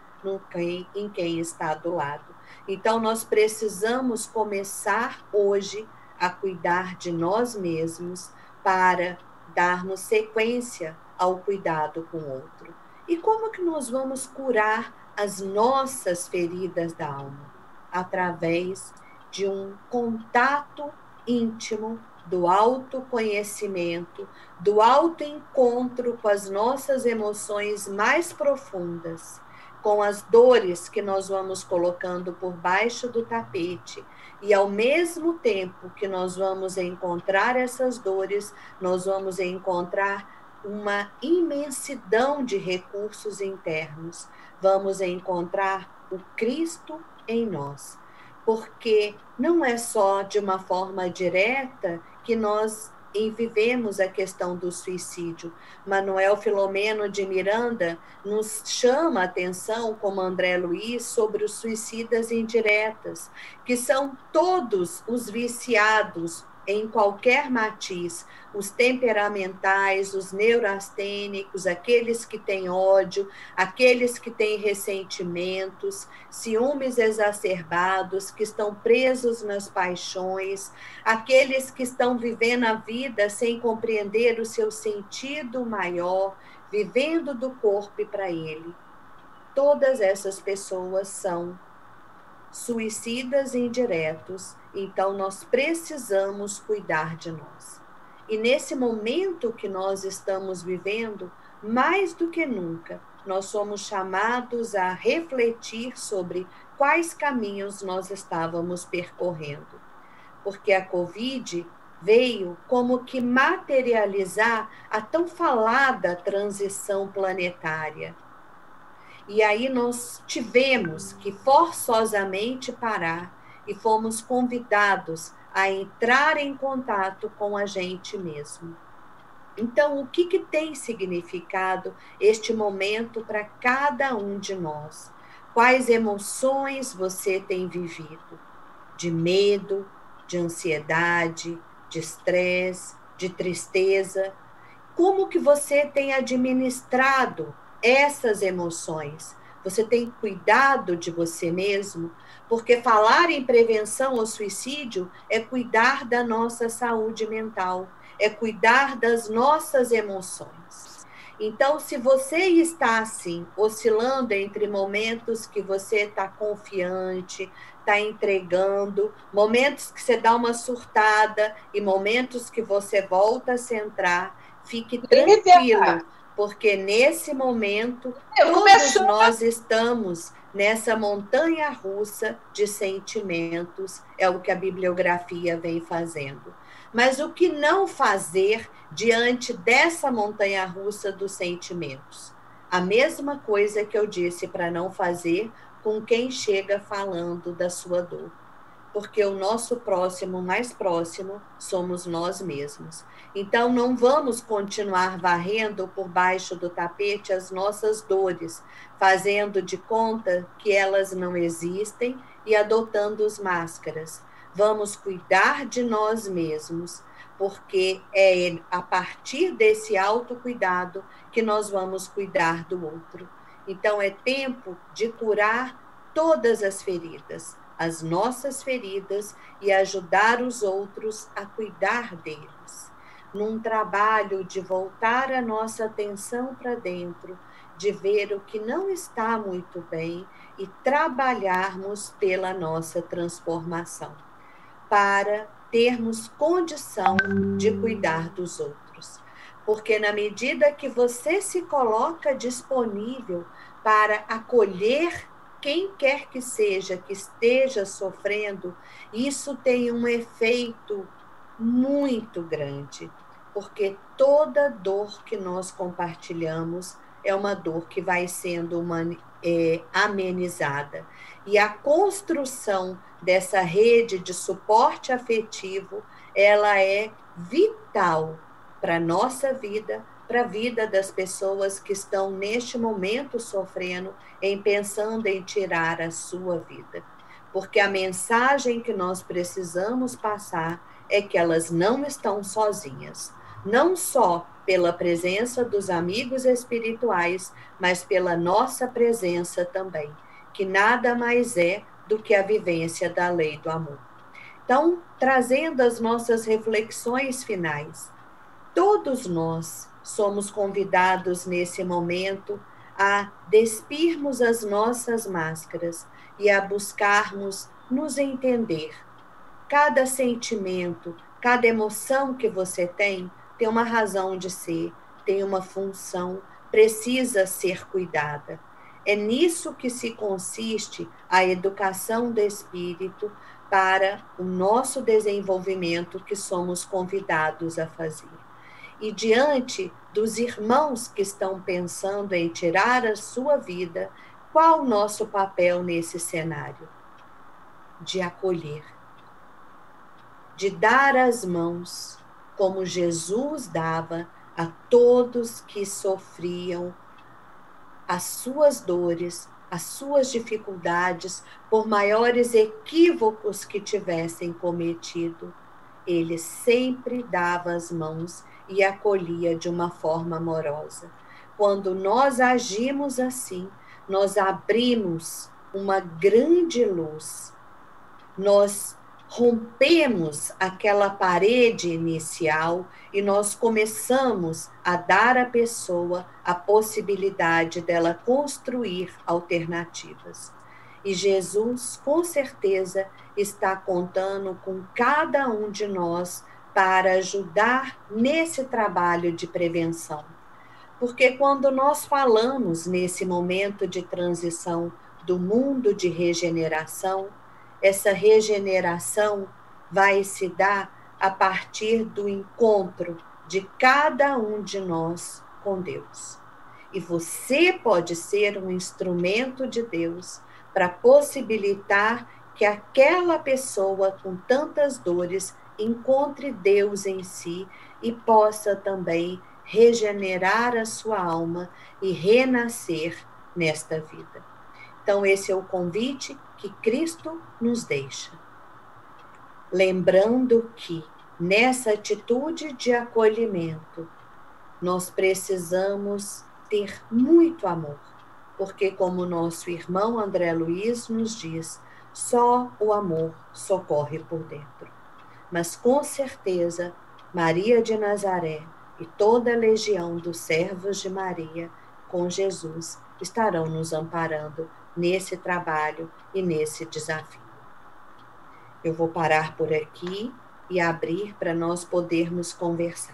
em quem está do lado. Então, nós precisamos começar hoje a cuidar de nós mesmos para darmos sequência ao cuidado com o outro. E como que nós vamos curar as nossas feridas da alma? Através de um contato íntimo do autoconhecimento, do autoencontro com as nossas emoções mais profundas, com as dores que nós vamos colocando por baixo do tapete. E ao mesmo tempo que nós vamos encontrar essas dores, nós vamos encontrar uma imensidão de recursos internos. Vamos encontrar o Cristo em nós. Porque não é só de uma forma direta que nós vivemos a questão do suicídio. Manuel Filomeno de Miranda nos chama a atenção, como André Luiz, sobre os suicidas indiretas, que são todos os viciados em qualquer matiz, os temperamentais, os neurastênicos, aqueles que têm ódio, aqueles que têm ressentimentos, ciúmes exacerbados, que estão presos nas paixões, aqueles que estão vivendo a vida sem compreender o seu sentido maior, vivendo do corpo e para ele. Todas essas pessoas são suicidas indiretos, então nós precisamos cuidar de nós. E nesse momento que nós estamos vivendo, mais do que nunca, nós somos chamados a refletir sobre quais caminhos nós estávamos percorrendo. Porque a Covid veio como que materializar a tão falada transição planetária. E aí nós tivemos que forçosamente parar e fomos convidados a entrar em contato com a gente mesmo. Então, o que tem significado este momento para cada um de nós? Quais emoções você tem vivido? De medo, de ansiedade, de estresse, de tristeza? Como que você tem administrado essas emoções? Você tem cuidado de você mesmo? Porque falar em prevenção ao suicídio é cuidar da nossa saúde mental, é cuidar das nossas emoções. Então, se você está assim, oscilando entre momentos que você está confiante, está entregando, momentos que você dá uma surtada e momentos que você volta a centrar, fique tranquilo, porque nesse momento todos nós estamos nessa montanha russa de sentimentos, é o que a bibliografia vem fazendo. Mas o que não fazer diante dessa montanha russa dos sentimentos? A mesma coisa que eu disse para não fazer com quem chega falando da sua dor. Porque o nosso próximo, mais próximo, somos nós mesmos. Então, não vamos continuar varrendo por baixo do tapete as nossas dores, fazendo de conta que elas não existem e adotando as máscaras. Vamos cuidar de nós mesmos, porque é a partir desse autocuidado que nós vamos cuidar do outro. Então, é tempo de curar todas as feridas, as nossas feridas, e ajudar os outros a cuidar deles. Num trabalho de voltar a nossa atenção para dentro, de ver o que não está muito bem e trabalharmos pela nossa transformação, para termos condição de cuidar dos outros. Porque na medida que você se coloca disponível para acolher quem quer que seja que esteja sofrendo, isso tem um efeito muito grande, porque toda dor que nós compartilhamos é uma dor que vai sendo amenizada. E a construção dessa rede de suporte afetivo, ela é vital para a nossa vida, para a vida das pessoas que estão neste momento sofrendo, pensando em tirar a sua vida. Porque a mensagem que nós precisamos passar é que elas não estão sozinhas. Não só pela presença dos amigos espirituais, mas pela nossa presença também, que nada mais é do que a vivência da lei do amor. Então, trazendo as nossas reflexões finais, todos nós somos convidados nesse momento a despirmos as nossas máscaras e a buscarmos nos entender. Cada sentimento, cada emoção que você tem uma razão de ser, tem uma função, precisa ser cuidada. É nisso que se consiste a educação do espírito para o nosso desenvolvimento que somos convidados a fazer. E diante dos irmãos que estão pensando em tirar a sua vida, qual o nosso papel nesse cenário? De acolher, de dar as mãos, como Jesus dava a todos que sofriam as suas dores, as suas dificuldades, por maiores equívocos que tivessem cometido. ele sempre dava as mãos e acolhia de uma forma amorosa. Quando nós agimos assim, nós abrimos uma grande luz. Nós rompemos aquela parede inicial e nós começamos a dar à pessoa a possibilidade dela construir alternativas. E Jesus, com certeza, está contando com cada um de nós para ajudar nesse trabalho de prevenção. Porque quando nós falamos nesse momento de transição do mundo de regeneração, essa regeneração vai se dar a partir do encontro de cada um de nós com Deus. E você pode ser um instrumento de Deus para possibilitar que aquela pessoa com tantas dores encontre Deus em si e possa também regenerar a sua alma e renascer nesta vida. Então, esse é o convite que Cristo nos deixa. Lembrando que, nessa atitude de acolhimento, nós precisamos ter muito amor, porque, como nosso irmão André Luiz nos diz, só o amor socorre por dentro. Mas, com certeza, Maria de Nazaré e toda a legião dos servos de Maria, com Jesus, estarão nos amparando nesse trabalho e nesse desafio. Eu vou parar por aqui e abrir para nós podermos conversar.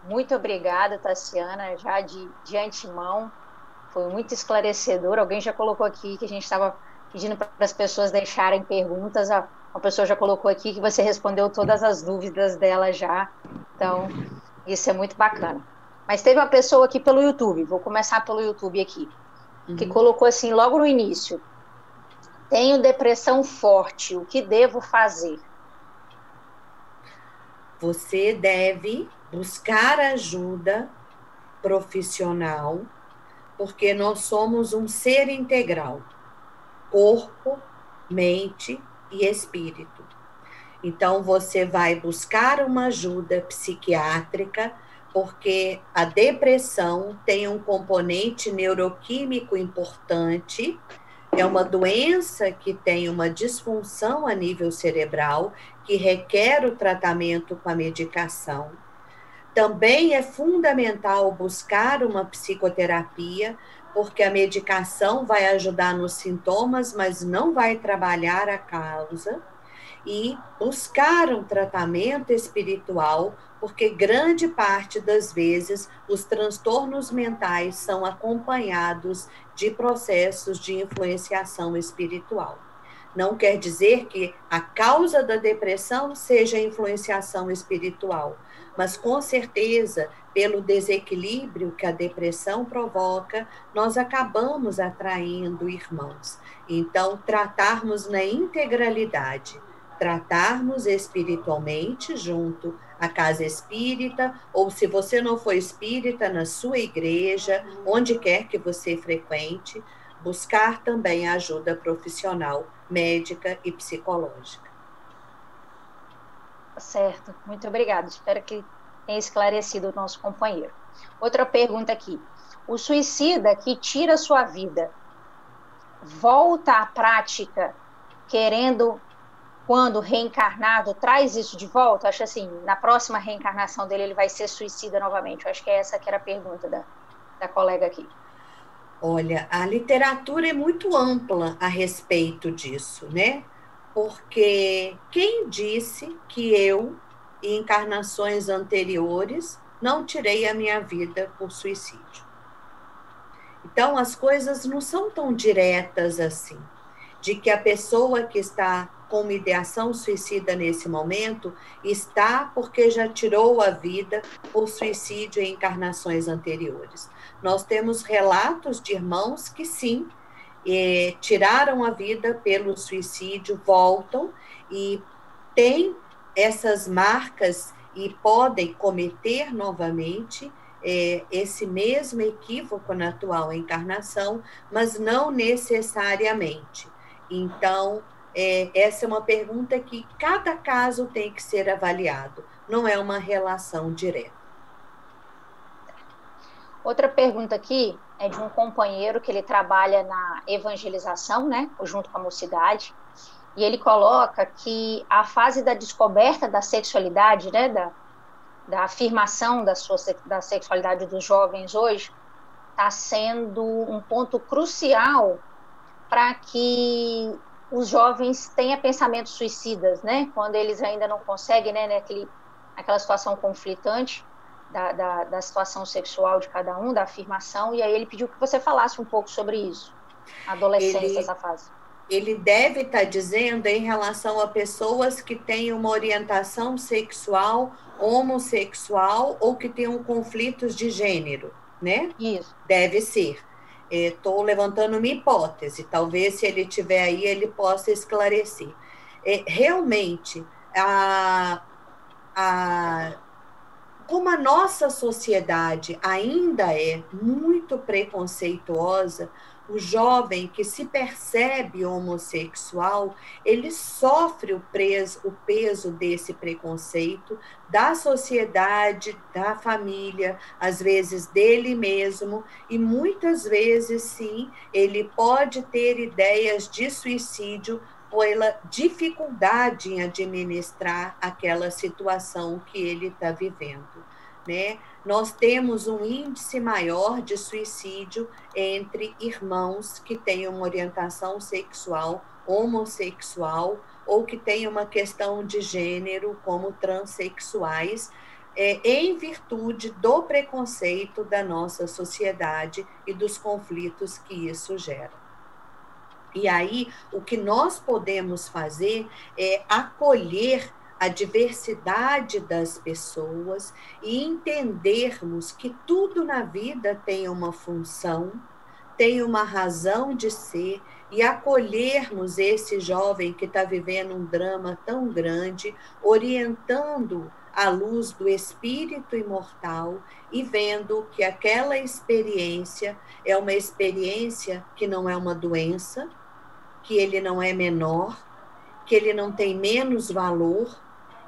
Muito obrigada, Tassiana, já de antemão. Foi muito esclarecedor. Alguém já colocou aqui que a gente estava pedindo para as pessoas deixarem perguntas. Uma pessoa já colocou aqui que você respondeu todas as dúvidas dela já. Então, isso é muito bacana. Mas teve uma pessoa aqui pelo YouTube, vou começar pelo YouTube aqui, que colocou assim logo no início: tenho depressão forte, o que devo fazer? Você deve buscar ajuda profissional, porque nós somos um ser integral, corpo, mente e espírito. Então, você vai buscar uma ajuda psiquiátrica, porque a depressão tem um componente neuroquímico importante, é uma doença que tem uma disfunção a nível cerebral, que requer o tratamento com a medicação. Também é fundamental buscar uma psicoterapia, porque a medicação vai ajudar nos sintomas, mas não vai trabalhar a causa. E buscar um tratamento espiritual, porque grande parte das vezes os transtornos mentais são acompanhados de processos de influenciação espiritual. Não quer dizer que a causa da depressão seja a influenciação espiritual, mas com certeza, pelo desequilíbrio que a depressão provoca, nós acabamos atraindo irmãos. Então, tratarmos na integralidade, tratarmos espiritualmente junto à casa espírita, ou se você não for espírita, na sua igreja, onde quer que você frequente, buscar também a ajuda profissional, médica e psicológica. Certo, muito obrigada. Espero que tenha esclarecido o nosso companheiro. Outra pergunta aqui: o suicida que tira sua vida volta à prática querendo, quando reencarnado, traz isso de volta? Acho assim, na próxima reencarnação dele, ele vai ser suicida novamente. Eu acho que é essa que era a pergunta da colega aqui. Olha, a literatura é muito ampla a respeito disso, né? Porque quem disse que eu, em encarnações anteriores, não tirei a minha vida por suicídio? Então, as coisas não são tão diretas assim, de que a pessoa que está com uma ideação suicida nesse momento está porque já tirou a vida por suicídio em encarnações anteriores. Nós temos relatos de irmãos que sim, tiraram a vida pelo suicídio, voltam e têm essas marcas e podem cometer novamente esse mesmo equívoco na atual encarnação, mas não necessariamente. Então, Essa é uma pergunta que cada caso tem que ser avaliado, não é uma relação direta. Outra pergunta aqui é de um companheiro que ele trabalha na evangelização, né, junto com a mocidade, e ele coloca que a fase da descoberta da sexualidade, né, da afirmação da sexualidade dos jovens hoje, está sendo um ponto crucial para que os jovens tenham pensamentos suicidas, né, quando eles ainda não conseguem, né, naquela situação conflitante, da situação sexual de cada um, da afirmação, e aí ele pediu que você falasse um pouco sobre isso, a adolescência, essa fase. Ele deve estar dizendo em relação a pessoas que têm uma orientação sexual homossexual ou que tenham conflitos de gênero, né? Isso. Deve ser. Estou levantando uma hipótese, talvez se ele estiver aí ele possa esclarecer. Realmente, como a nossa sociedade ainda é muito preconceituosa, o jovem que se percebe homossexual, ele sofre o peso desse preconceito da sociedade, da família, às vezes dele mesmo, e muitas vezes, sim, ele pode ter ideias de suicídio pela dificuldade em administrar aquela situação que ele está vivendo, né? Nós temos um índice maior de suicídio entre irmãos que têm uma orientação sexual homossexual ou que têm uma questão de gênero, como transexuais, em virtude do preconceito da nossa sociedade e dos conflitos que isso gera. E aí, o que nós podemos fazer é acolher a diversidade das pessoas e entendermos que tudo na vida tem uma função, tem uma razão de ser, e acolhermos esse jovem que está vivendo um drama tão grande, orientando à luz do espírito imortal e vendo que aquela experiência é uma experiência que não é uma doença, que ele não é menor, que ele não tem menos valor,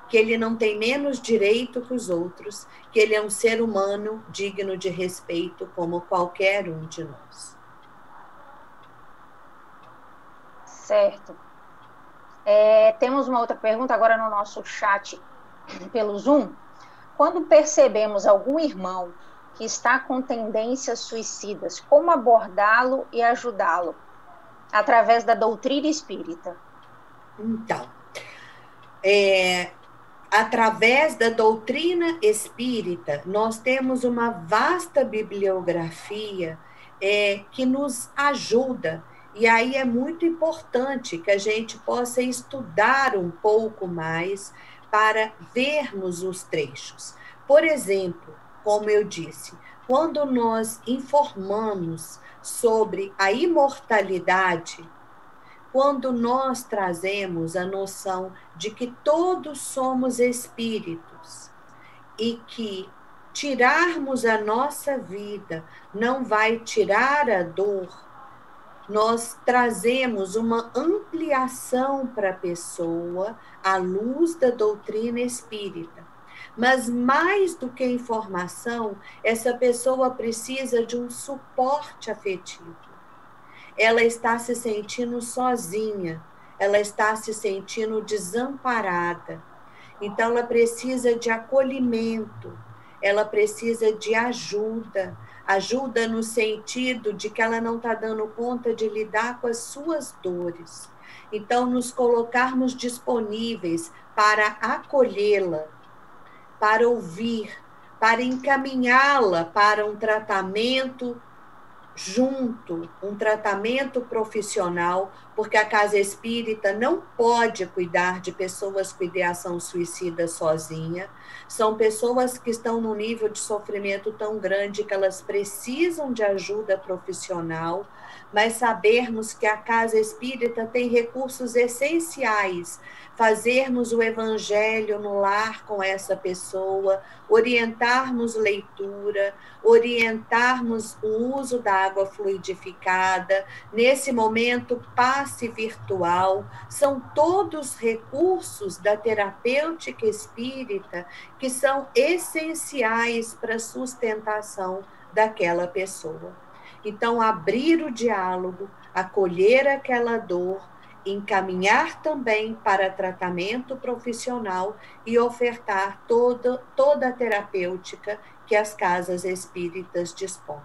que ele não tem menos direito que os outros, que ele é um ser humano digno de respeito como qualquer um de nós. Certo. Temos uma outra pergunta agora no nosso chat pelo Zoom. Quando percebemos algum irmão que está com tendências suicidas, como abordá-lo e ajudá-lo? Através da doutrina espírita. Então, através da doutrina espírita, nós temos uma vasta bibliografia que nos ajuda, e aí é muito importante que a gente possa estudar um pouco mais para vermos os trechos. Por exemplo, como eu disse, quando nós informamos sobre a imortalidade, quando nós trazemos a noção de que todos somos espíritos e que tirarmos a nossa vida não vai tirar a dor, nós trazemos uma ampliação para a pessoa à luz da doutrina espírita. Mas mais do que informação, essa pessoa precisa de um suporte afetivo. Ela está se sentindo sozinha, ela está se sentindo desamparada. Então, ela precisa de acolhimento, ela precisa de ajuda, ajuda no sentido de que ela não está dando conta de lidar com as suas dores. Então, nos colocarmos disponíveis para acolhê-la, para ouvir, para encaminhá-la para um tratamento junto, um tratamento profissional, porque a casa espírita não pode cuidar de pessoas com ideação suicida sozinha. São pessoas que estão num nível de sofrimento tão grande que elas precisam de ajuda profissional, mas sabermos que a casa espírita tem recursos essenciais, fazermos o evangelho no lar com essa pessoa, orientarmos leitura, orientarmos o uso da água fluidificada, nesse momento passe virtual, são todos recursos da terapêutica espírita que são essenciais para a sustentação daquela pessoa. Então, abrir o diálogo, acolher aquela dor, encaminhar também para tratamento profissional e ofertar toda a terapêutica que as casas espíritas dispõem.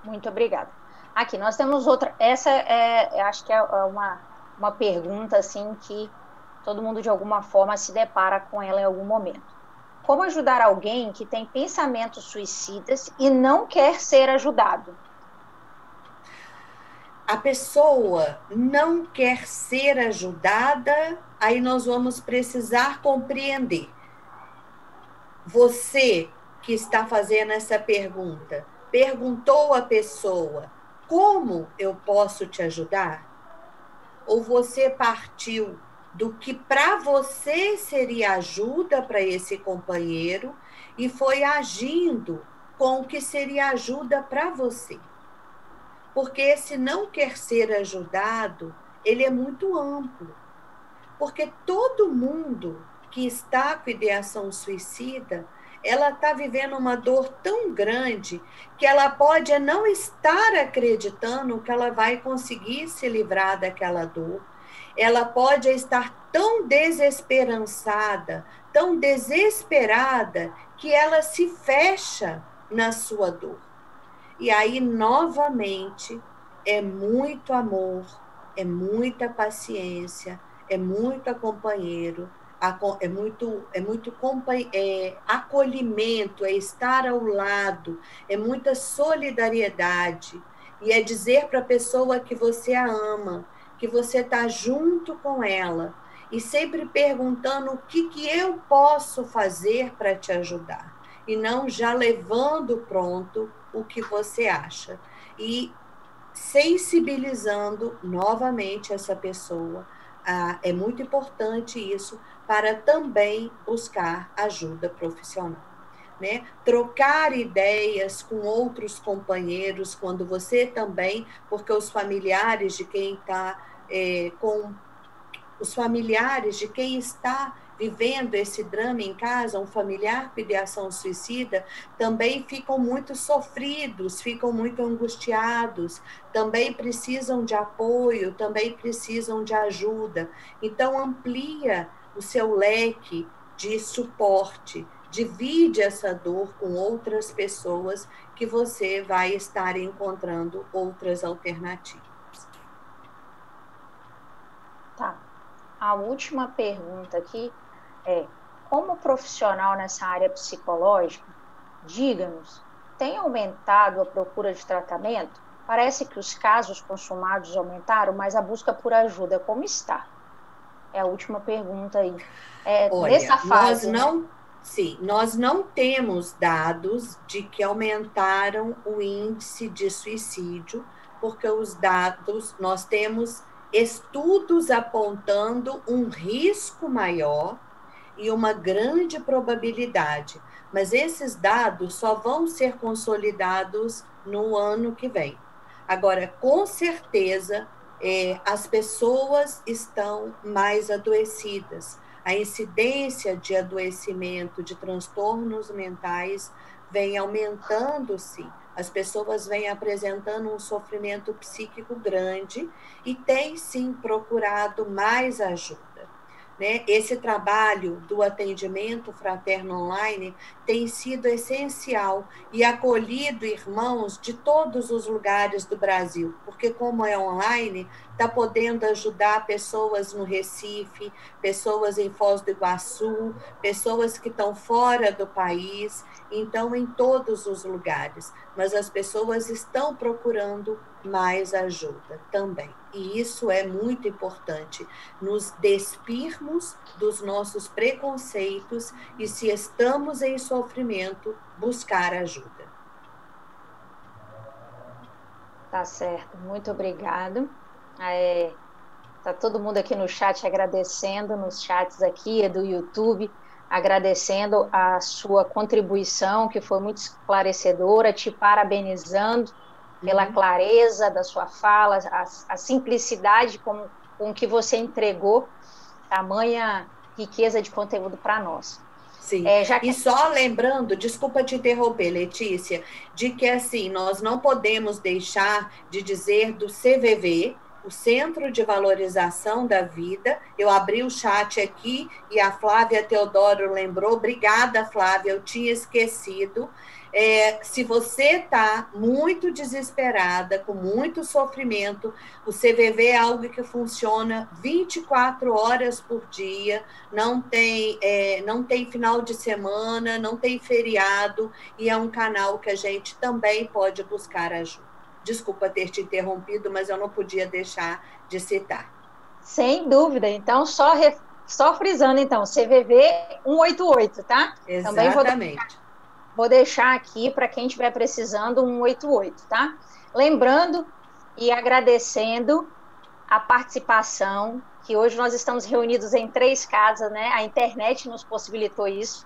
Muito obrigada. Aqui, nós temos outra. Essa acho que é uma pergunta assim que todo mundo de alguma forma se depara com ela em algum momento. Como ajudar alguém que tem pensamentos suicidas e não quer ser ajudado? A pessoa não quer ser ajudada, aí nós vamos precisar compreender. Você que está fazendo essa pergunta, perguntou à pessoa, como eu posso te ajudar? Ou você partiu do que para você seria ajuda para esse companheiro e foi agindo com o que seria ajuda para você? Porque esse não quer ser ajudado, ele é muito amplo. Porque todo mundo que está com ideação suicida, ela está vivendo uma dor tão grande que ela pode não estar acreditando que ela vai conseguir se livrar daquela dor. Ela pode estar tão desesperançada, tão desesperada, que ela se fecha na sua dor. E aí, novamente, é muito amor, é muita paciência, é muito companheiro, é muito acolhimento, é estar ao lado, é muita solidariedade. E é dizer para a pessoa que você a ama, que você está junto com ela, e sempre perguntando o que eu posso fazer para te ajudar, e não já levando pronto o que você acha. E sensibilizando novamente essa pessoa. É muito importante isso para também buscar ajuda profissional. Né? Trocar ideias com outros companheiros, quando você também, porque os familiares de quem está os familiares de quem está vivendo esse drama em casa, um familiar com ideação suicida, também ficam muito sofridos, ficam muito angustiados, também precisam de apoio, também precisam de ajuda. Então, amplia o seu leque de suporte, divide essa dor com outras pessoas que você vai estar encontrando outras alternativas. Tá. A última pergunta aqui é: como profissional nessa área psicológica, diga-nos, tem aumentado a procura de tratamento? Parece que os casos consumados aumentaram, mas a busca por ajuda, como está? É a última pergunta aí. Olha, nessa fase, nós não temos dados de que aumentaram o índice de suicídio, porque os dados, nós temos estudos apontando um risco maior e uma grande probabilidade, mas esses dados só vão ser consolidados no ano que vem. Agora, com certeza, as pessoas estão mais adoecidas. A incidência de adoecimento, de transtornos mentais, vem aumentando, sim. As pessoas vêm apresentando um sofrimento psíquico grande e têm, sim, procurado mais ajuda. Né? Esse trabalho do atendimento fraterno online tem sido essencial e acolhido irmãos de todos os lugares do Brasil, porque como é online, está podendo ajudar pessoas no Recife, pessoas em Foz do Iguaçu, pessoas que estão fora do país, então em todos os lugares, mas as pessoas estão procurando mais ajuda também. E isso é muito importante, nos despirmos dos nossos preconceitos e, se estamos em sofrimento, buscar ajuda. Tá certo, muito obrigado. Tá todo mundo aqui no chat agradecendo, nos chats aqui do YouTube, agradecendo a sua contribuição, que foi muito esclarecedora, te parabenizando pela clareza da sua fala, a simplicidade com que você entregou, tamanha riqueza de conteúdo para nós. Sim, e só lembrando, desculpa te interromper, Letícia, de que assim, nós não podemos deixar de dizer do CVV, o Centro de Valorização da Vida. Eu abri o chat aqui e a Flávia Teodoro lembrou. Obrigada, Flávia, eu tinha esquecido. Se você está muito desesperada, com muito sofrimento, o CVV é algo que funciona 24 horas por dia, não tem final de semana, não tem feriado, e é um canal que a gente também pode buscar ajuda. Desculpa ter te interrompido, mas eu não podia deixar de citar. Sem dúvida. Então, só frisando, então, CVV 188, tá? Exatamente. Também vou deixar aqui para quem estiver precisando 188, tá? Lembrando e agradecendo a participação, que hoje nós estamos reunidos em 3 casas, né? A internet nos possibilitou isso,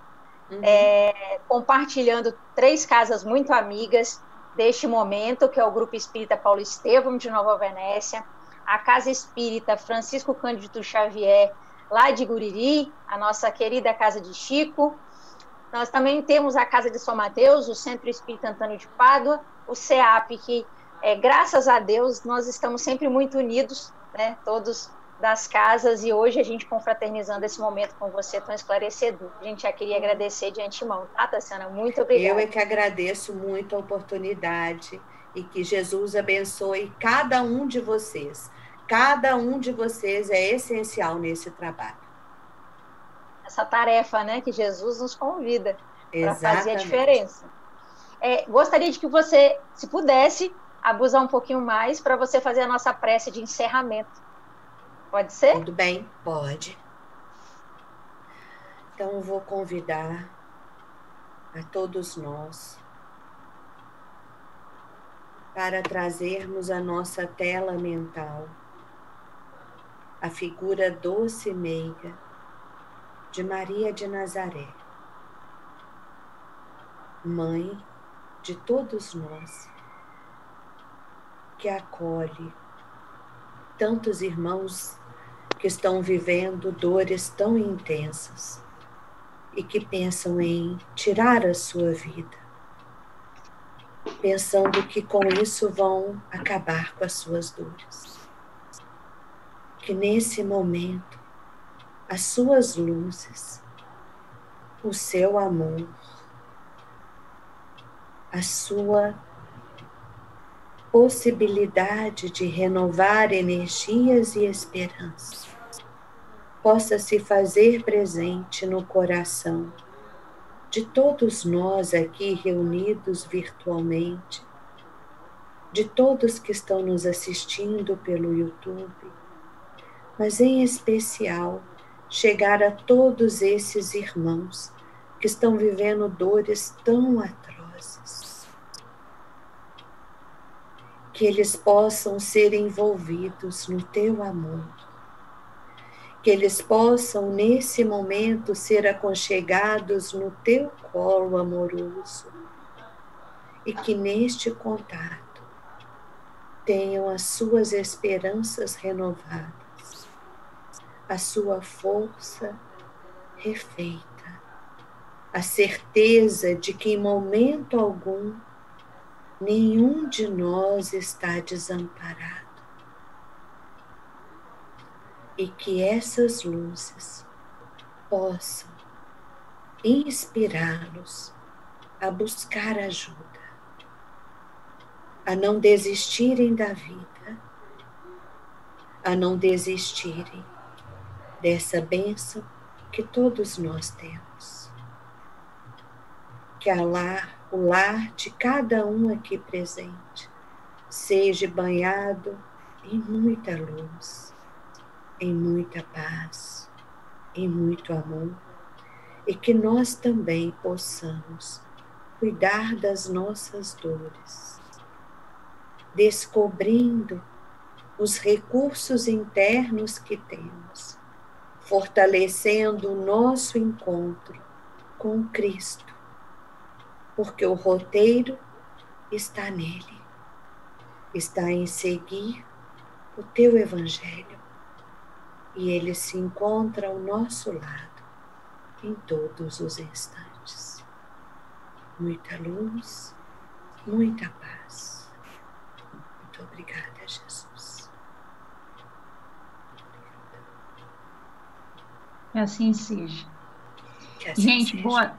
compartilhando 3 casas muito amigas deste momento, que é o Grupo Espírita Paulo Estevão, de Nova Venécia, a Casa Espírita Francisco Cândido Xavier, lá de Guriri, a nossa querida Casa de Chico. Nós também temos a Casa de São Mateus, o Centro Espírita Antônio de Pádua, o CEAP, que, graças a Deus, nós estamos sempre muito unidos, né, todos das casas, e hoje a gente confraternizando esse momento com você tão esclarecedor. A gente já queria agradecer de antemão, tá, Tassiana? Muito obrigada. Eu é que agradeço muito a oportunidade e que Jesus abençoe cada um de vocês. Cada um de vocês é essencial nesse trabalho. Essa tarefa, né, que Jesus nos convida para fazer a diferença. Gostaria de que você, se pudesse, abusar um pouquinho mais para você fazer a nossa prece de encerramento. Pode ser? Tudo bem, pode. Então, eu vou convidar a todos nós para trazermos a nossa tela mental a figura doce e meiga de Maria de Nazaré, mãe de todos nós, que acolhe tantos irmãos que estão vivendo dores tão intensas e que pensam em tirar a sua vida, pensando que com isso vão acabar com as suas dores. Que nesse momento as suas luzes, o seu amor, a sua possibilidade de renovar energias e esperança possa se fazer presente no coração de todos nós aqui reunidos virtualmente, de todos que estão nos assistindo pelo YouTube, mas em especial chegar a todos esses irmãos que estão vivendo dores tão atrozes. Que eles possam ser envolvidos no teu amor. Que eles possam, nesse momento, ser aconchegados no teu colo amoroso. E que neste contato tenham as suas esperanças renovadas, a sua força refeita, a certeza de que em momento algum nenhum de nós está desamparado. E que essas luzes possam inspirá-los a buscar ajuda, a não desistirem da vida, a não desistirem dessa bênção que todos nós temos. Que o lar de cada um aqui presente seja banhado em muita luz, em muita paz, em muito amor, e que nós também possamos cuidar das nossas dores, descobrindo os recursos internos que temos, fortalecendo o nosso encontro com Cristo, porque o roteiro está nele, está em seguir o teu Evangelho. E ele se encontra ao nosso lado em todos os instantes. Muita luz, muita paz. Muito obrigada, Jesus. Que assim seja. Que assim Gente, seja.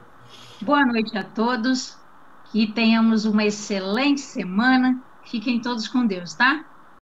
boa noite a todos. Que tenhamos uma excelente semana. Fiquem todos com Deus, tá?